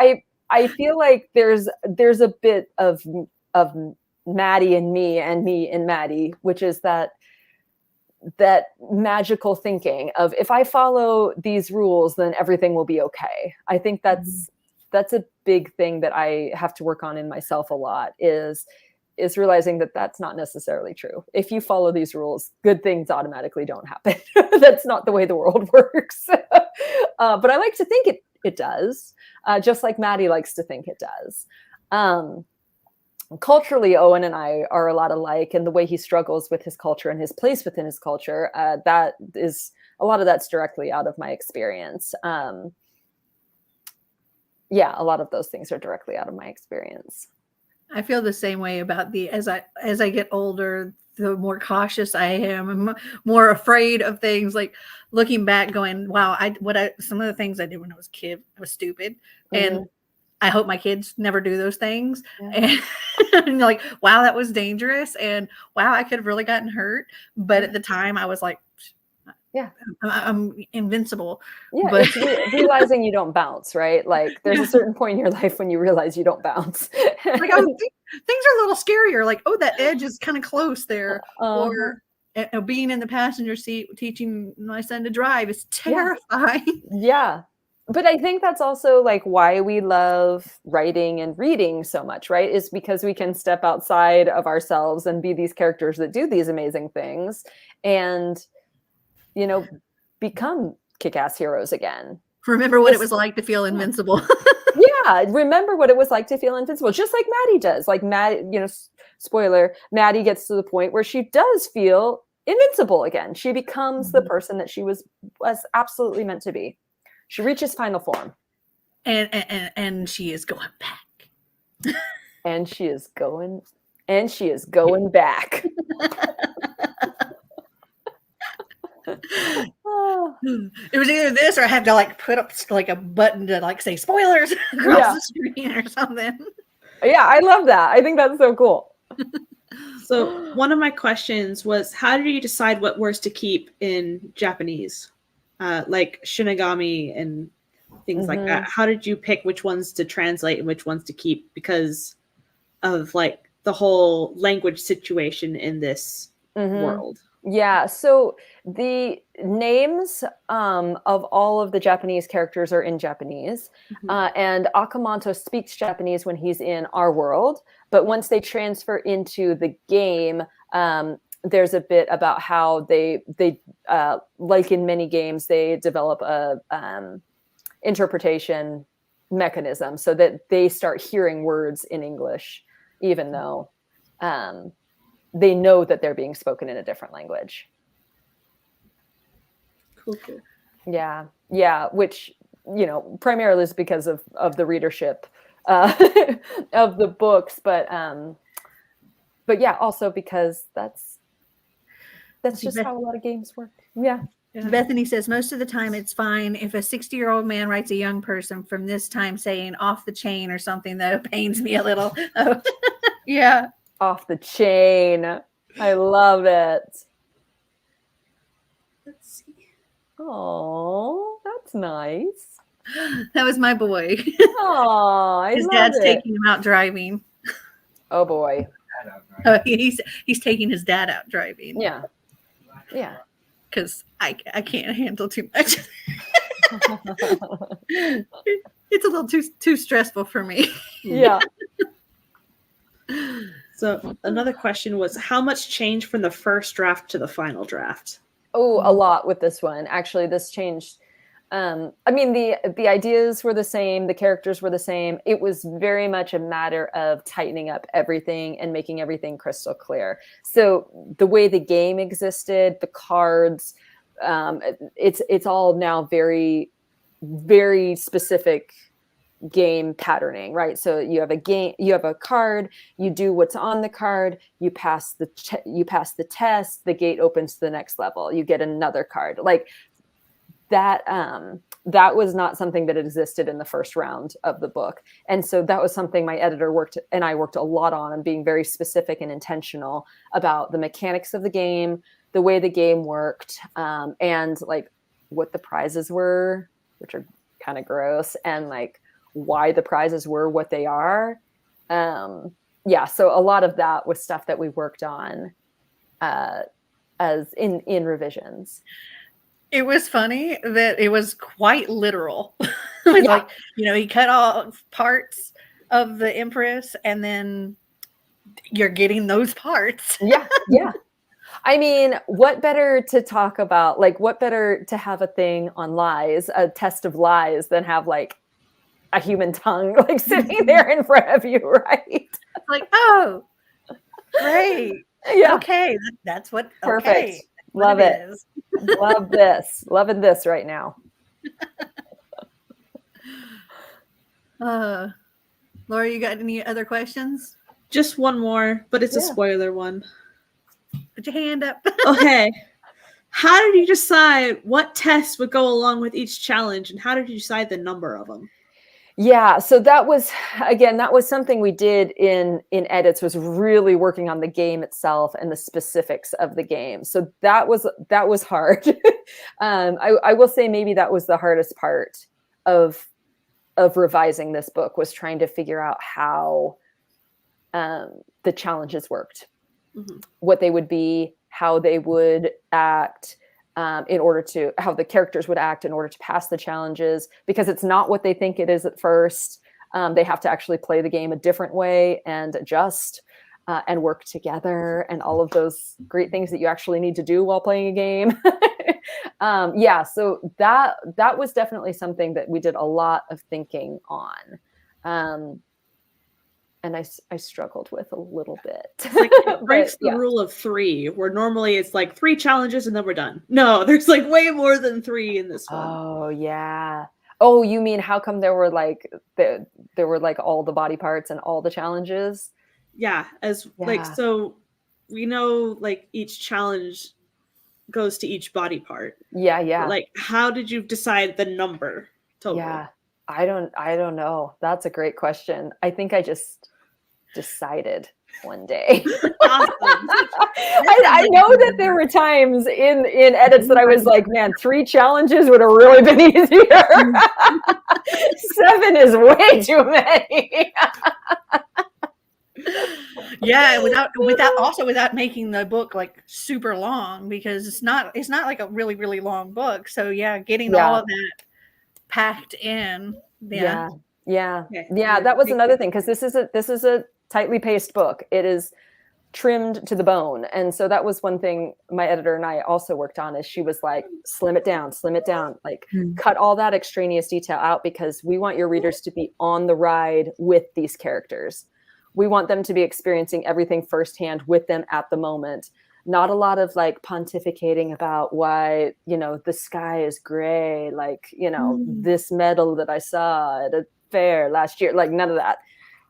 I feel like there's a bit of Maddie and me and Maddie, which is that magical thinking of, if I follow these rules, then everything will be okay. I think that's a big thing that I have to work on in myself a lot, is realizing that that's not necessarily true. If you follow these rules, good things automatically don't happen. That's not the way the world works. But I like to think it does, just like Maddie likes to think it does. Culturally, Owen and I are a lot alike, and the way he struggles with his culture and his place within his culture, that is a lot of that's directly out of my experience. Yeah, a lot of those things are directly out of my experience. I feel the same way about as I get older, the more cautious I am, and more afraid of things. Like, looking back, going, wow, some of the things I did when I was a kid, I was stupid, and I hope my kids never do those things. Yeah. And like, wow, that was dangerous. And wow, I could have really gotten hurt. But at the time I was like, yeah, I'm invincible. Yeah, but it's realizing you don't bounce, right? Like, there's a certain point in your life when you realize you don't bounce. Like, things are a little scarier. Like, oh, that edge is kind of close there. Or being in the passenger seat, teaching my son to drive is terrifying. Yeah. But I think that's also like why we love writing and reading so much, right? Is because we can step outside of ourselves and be these characters that do these amazing things, and, you know, become kick-ass heroes again. Remember what it was like to feel invincible. Yeah, remember what it was like to feel invincible, just like Maddie does. Like, Maddie, you know, spoiler, Maddie gets to the point where she does feel invincible again. She becomes the person that she was absolutely meant to be. She reaches final form. and she is going back. And she is going back. Oh. It was either this or I had to like put up like a button to like say spoilers across Yeah. the screen or something. Yeah, I love that. I think that's so cool. So one of my questions was, how did you decide what words to keep in Japanese? Like shinigami and things like that. How did you pick which ones to translate and which ones to keep because of like the whole language situation in this world? Yeah, so the names of all of the Japanese characters are in Japanese, and Akamoto speaks Japanese when he's in our world, but once they transfer into the game, there's a bit about how they like in many games, they develop a interpretation mechanism so that they start hearing words in English, even though they know that they're being spoken in a different language. Cool. Yeah, which, you know, primarily is because of the readership of the books, but yeah, also because that's just how a lot of games work. Yeah. Bethany says most of the time it's fine if a 60-year-old man writes a young person from this time saying off the chain or something, though pains me a little. Oh, yeah. Off the chain. I love it. Let's see. Oh, that's nice. That was my boy. Oh, His dad's taking him out driving. Oh boy. He's taking his dad out driving. Yeah. Because I can't handle too much. It's a little too stressful for me. Yeah. So another question was, how much changed from the first draft to the final draft? Oh, a lot with this one. Actually, this changed. I mean, the ideas were the same. The characters were the same. It was very much a matter of tightening up everything and making everything crystal clear. So the way the game existed, the cards, it's all now very, very specific game patterning, right? So you have a card, you do what's on the card, you pass the test, the gate opens to the next level, you get another card. Like that was not something that existed in the first round of the book. And so that was something my editor worked a lot on being very specific and intentional about the mechanics of the game, the way the game worked, and like what the prizes were, which are kind of gross, and like why the prizes were what they are. Yeah, so a lot of that was stuff that we worked on as in revisions. It was funny that it was quite literal. It was like, you know, he cut off parts of the Empress and then you're getting those parts. Yeah. I mean, what better to talk about, like what better to have a thing on lies, a test of lies, than have like a human tongue like sitting there in front of you, right? Like, oh, great. Yeah. Okay. That's what. Perfect. Okay, Love what it. Love this. Loving this right now. Laura, you got any other questions? Just one more, but it's a spoiler one. Put your hand up. Okay. How did you decide what tests would go along with each challenge, and how did you decide the number of them? Yeah, so that was something we did in edits, was really working on the game itself and the specifics of the game. So that was hard. I will say maybe that was the hardest part of revising this book, was trying to figure out how the challenges worked, what they would be, how they would act, how the characters would act in order to pass the challenges, because it's not what they think it is at first. They have to actually play the game a different way and adjust and work together and all of those great things that you actually need to do while playing a game. So that was definitely something that we did a lot of thinking on. And I struggled with a little bit. Like, it breaks the rule of 3, where normally it's like 3 challenges and then we're done. No, there's like way more than 3 in this one. Oh yeah. Oh, you mean how come there were like all the body parts and all the challenges? Yeah, like, so we know like each challenge goes to each body part. Yeah. But, like, how did you decide the number total? Yeah. I don't know. That's a great question. I think I just decided one day. Awesome. I know that there were times in edits that I was like, man, 3 challenges would have really been easier. 7 is way too many. Yeah, without making the book like super long, because it's not like a really, really long book. So yeah, getting all of that packed in. Yeah. That was another thing, because this is a tightly paced book. It is trimmed to the bone, and so that was one thing my editor and I also worked on. Is she was like, slim it down, like cut all that extraneous detail out, because we want your readers to be on the ride with these characters. We want them to be experiencing everything firsthand with them at the moment. Not a lot of like pontificating about why, the sky is gray, like, this medal that I saw at a fair last year, like none of that.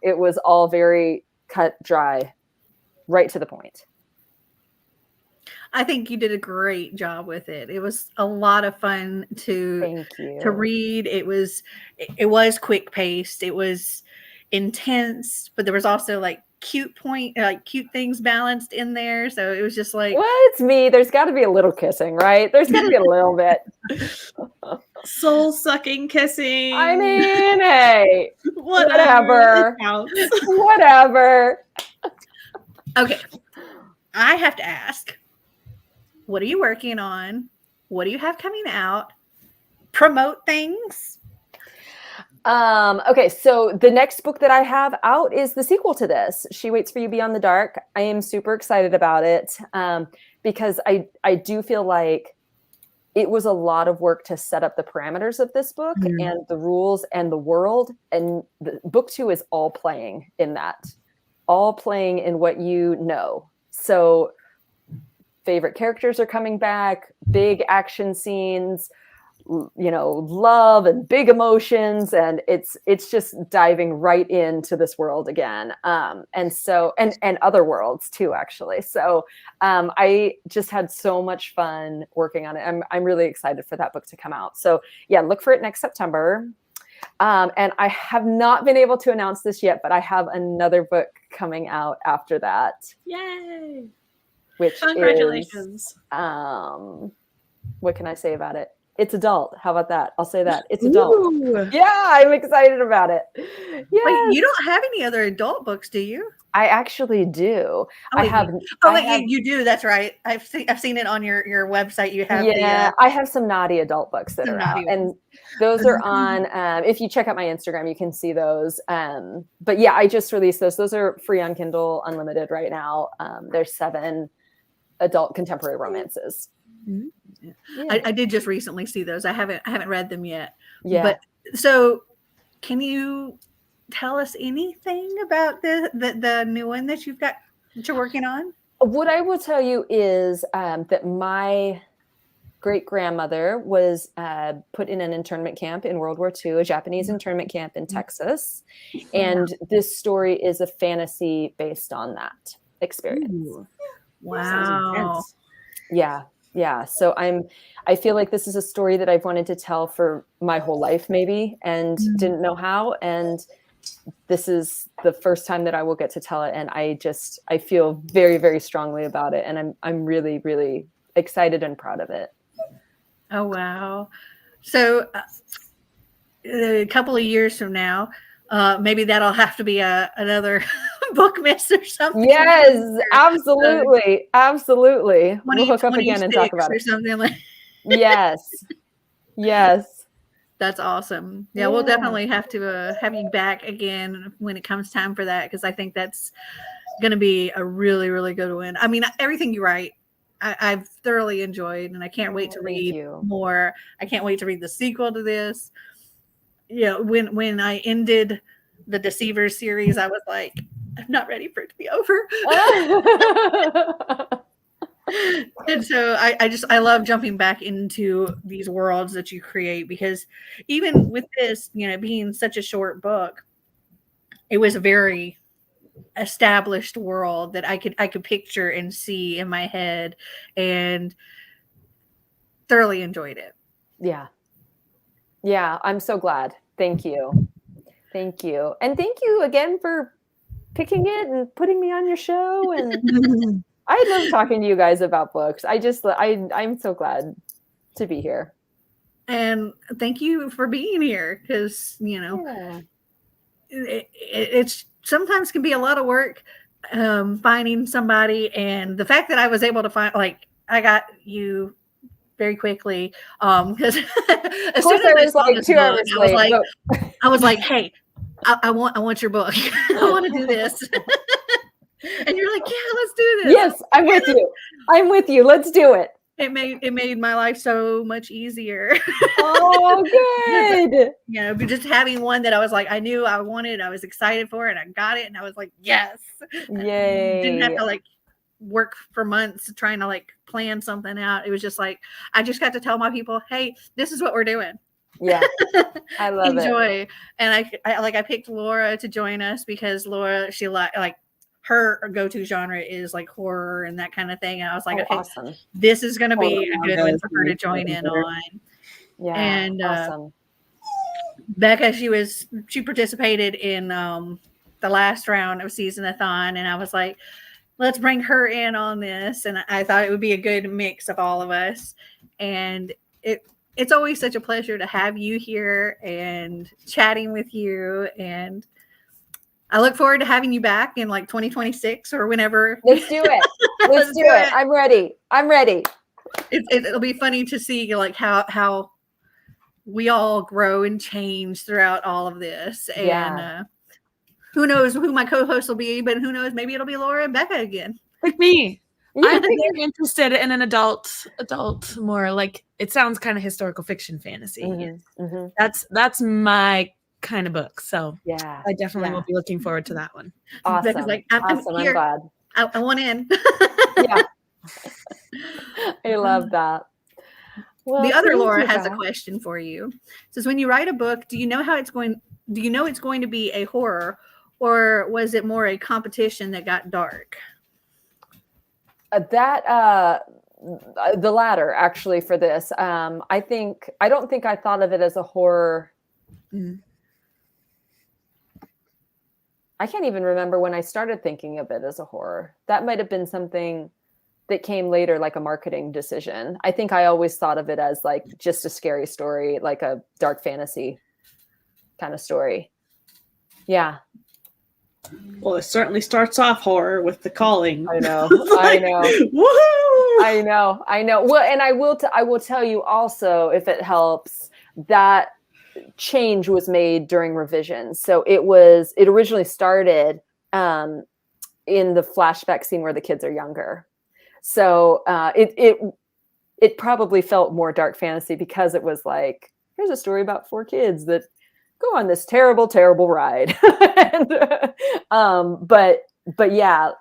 It was all very cut, dry, right to the point. I think you did a great job with it. It was a lot of fun to read. It was quick paced. It was intense, but there was also like cute things balanced in there. So it was just like, well, it's me. There's got to be a little kissing, right? There's got to be a little bit. Soul sucking kissing. I mean, hey, whatever. Whatever. Okay. I have to ask, what are you working on? What do you have coming out? Promote things. Okay, so the next book that I have out is the sequel to this, She Waits for You Beyond the Dark. I am super excited about it, because I do feel like it was a lot of work to set up the parameters of this book and the rules and the world. And book 2 is all playing in that, all playing in what you know. So favorite characters are coming back, big action scenes, love and big emotions, and it's just diving right into this world again, and other worlds too, actually. So I just had so much fun working on it. I'm really excited for that book to come out. So yeah, look for it next September. And I have not been able to announce this yet, but I have another book coming out after that. Yay! Which congratulations. What can I say about it? It's adult. How about that? I'll say that. It's adult. Ooh. Yeah, I'm excited about it. Yes. Wait, you don't have any other adult books, do you? I actually do. You do. That's right. I've seen it on your website. You have I have some naughty adult books that are out, and those are on. If you check out my Instagram, you can see those. But yeah, I just released those. Those are free on Kindle Unlimited right now. There's 7 adult contemporary romances. Mm-hmm. Yeah. I did just recently see those. I haven't read them yet. Yeah. But so, can you tell us anything about the new one that you're working on? What I will tell you is that my great-grandmother was put in an internment camp in World War II, a Japanese internment camp in Texas. And this story is a fantasy based on that experience. Ooh. Wow. Yeah. So I feel like this is a story that I've wanted to tell for my whole life, maybe, and didn't know how. And this is the first time that I will get to tell it. And I feel very, very strongly about it. And I'm really, really excited and proud of it. Oh, wow. So a couple of years from now, maybe that'll have to be another Bookmas or something. Yes, absolutely. We'll hook up again and talk about it. Or something like. Yes. That's awesome. Yeah, we'll definitely have to have you back again when it comes time for that, because I think that's going to be a really, really good one. I mean, everything you write, I've thoroughly enjoyed, and I can't wait to read more. I can't wait to read the sequel to this. When I ended the Deceivers series, I was like, I'm not ready for it to be over. And so I love jumping back into these worlds that you create, because even with this, being such a short book, it was a very established world that I could picture and see in my head, and thoroughly enjoyed it. Yeah. Yeah, I'm so glad. Thank you. Thank you. And thank you again for picking it and putting me on your show. And I love talking to you guys about books. I'm so glad to be here. And thank you for being here, because, it's sometimes can be a lot of work finding somebody. And the fact that I was able to find, I got you very quickly, because as soon as I saw this book, I was like, hey, I want your book. I want to do this. And you're like, yeah, let's do this. Yes, I'm with you. I'm with you. Let's do it. It made my life so much easier. Oh, good. Just having one that I was like, I knew I wanted, I was excited for it, and I got it, and I was like, yes. Yay. Didn't have to work for months trying to plan something out. It was just I just got to tell my people, hey, this is what we're doing. Yeah, I love Enjoy. And I picked Laura to join us because Laura, she her go-to genre is horror and that kind of thing. And I was like, okay, awesome. This is going to be a good one for her to join in on. Yeah, and awesome. Becca, she participated in the last round of Seasonathon, and I was like, let's bring her in on this. And I thought it would be a good mix of all of us. And it's always such a pleasure to have you here and chatting with you. And I look forward to having you back in 2026 or whenever. Let's do it. Let's do it. I'm ready. It'll be funny to see how we all grow and change throughout all of this. And who knows who my co-host will be, but who knows, maybe it'll be Laura and Becca again. Like me. Yeah. I'm very interested in an adult more it sounds kind of historical fiction fantasy. Mm-hmm. Mm-hmm. That's my kind of book. So yeah, I definitely will be looking forward to that one. Awesome. I'm here. I'm glad. I want in. Yeah. I love that. Well, the other Laura has a question for you. It says, when you write a book, do you know it's going to be a horror, or was it more a competition that got dark? The latter, actually, for this. I don't think I thought of it as a horror. I can't even remember when I started thinking of it as a horror. That might have been something that came later, like a marketing decision. I think I always thought of it as just a scary story, like a dark fantasy kind of story. Yeah. Well, it certainly starts off horror with The Calling. I know. Woohoo! I know. Well, and I will tell you also, if it helps, that change was made during revisions. So it originally started in the flashback scene where the kids are younger. So it probably felt more dark fantasy because it was here's a story about 4 kids that go on this terrible, terrible ride. But yeah,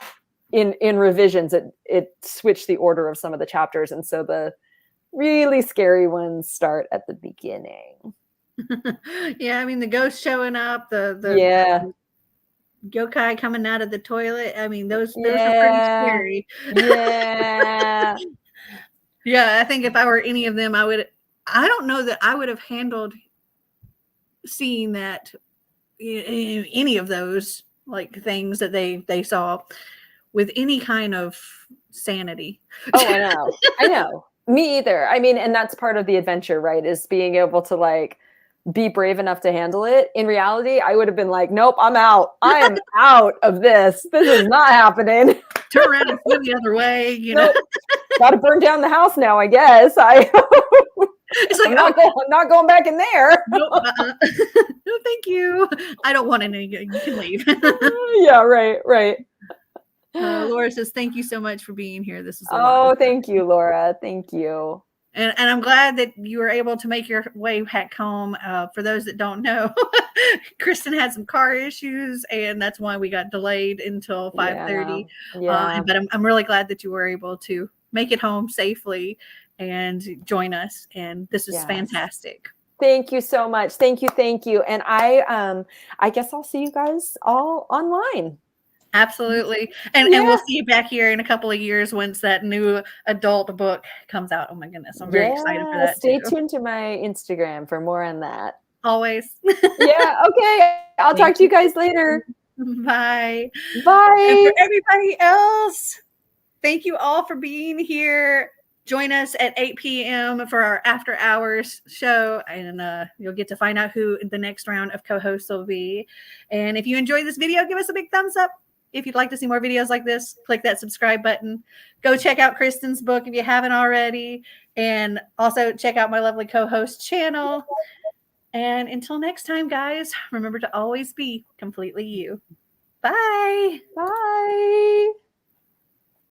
in revisions, it switched the order of some of the chapters. And so the really scary ones start at the beginning. Yeah, I mean, the ghost showing up, the yokai coming out of the toilet. I mean, those are pretty scary. Yeah. Yeah, I think if I were any of them, I don't know that I would have handled seeing that, any of those things that they saw with any kind of sanity. Oh, I know. Me either. I mean, and that's part of the adventure, right? Is being able to be brave enough to handle it. In reality, I would have been nope, I'm out. I am out of this. This is not happening. Turn around and swim the other way, Nope. Got to burn down the house now, I guess. It's I'm not going back in there. No, thank you. I don't want any. You can leave. Yeah, right. Laura says, thank you so much for being here. This is thank you, Laura. Thank you. And I'm glad that you were able to make your way back home. For those that don't know, Kristen had some car issues, and that's why we got delayed until 5:30. Yeah. But I'm really glad that you were able to make it home safely and join us. And this is Yes. fantastic. Thank you so much. Thank you. And I guess I'll see you guys all online. Absolutely. And we'll see you back here in a couple of years once that new adult book comes out. Oh my goodness. I'm very excited for that. Stay tuned to my Instagram for more on that. Always. Yeah. Okay. I'll talk to you guys later. Bye. Bye. And for everybody else, thank you all for being here. Join us at 8 p.m. for our after hours show, and you'll get to find out who the next round of co-hosts will be. And if you enjoyed this video, give us a big thumbs up. If you'd like to see more videos like this, click that subscribe button. Go check out Kristen's book if you haven't already. And also check out my lovely co-host channel. And until next time, guys, remember to always be completely you. Bye. Bye.